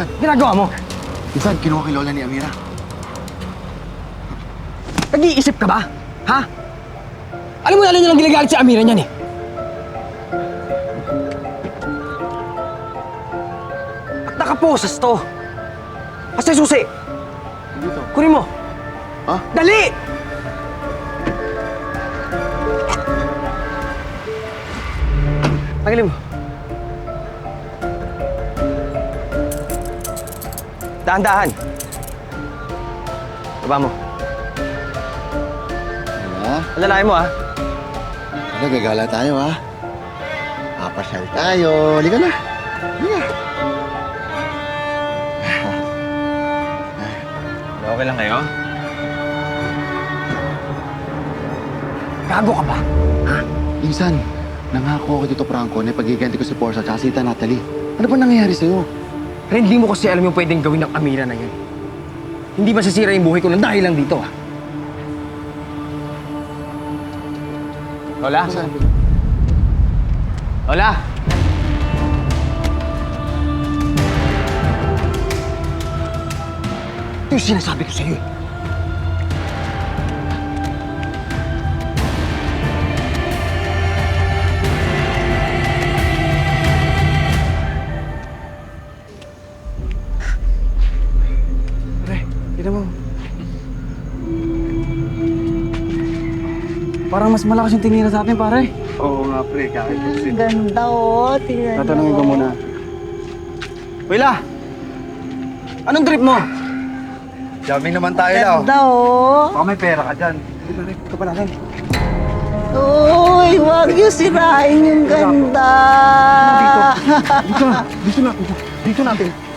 Pinsan, Ginagawa mo? pinsan, kinuha kay Lola ni Amira. Nag-iisip ka ba? Ha? Alam mo, alam niya lang ginagalit si Amira niyan eh. At nakaposas to. Kasi susi. Dito. Kunin mo. Ha? Dali! Tanggalin mo. Dahan-dahan. Baba mo. Ha? Alalayan mo, ha? Ano, gagala tayo, ha? Papasyal tayo. Halika na. Halika. Okay lang kayo? Gago ka ba? Pinsan, nangako ako dito, Franco, na pagiganti ko si Portia at si Tita Natalie. Ano ba nangyayari sa'yo? Pero hindi mo kasi alam yung pwedeng gawin ng Amira na yun. Hindi masisira yung buhay ko lang dahil lang dito, ha? Lola? Lola? Ito yung sinasabi ko sa'yo, eh. Tignan mo. Parang mas malakas yung tingin sa atin, pare. Oo nga, pre. Kahit Ang ganda, oh. Tingnan mo. tatanungin ko muna. Wila! Anong trip mo? Jamming naman tayo daw. Ganda, oh. Baka may pera ka dyan. Ito pa natin. Uy, wag yung sirain yung ganda. Dito na. Dito natin.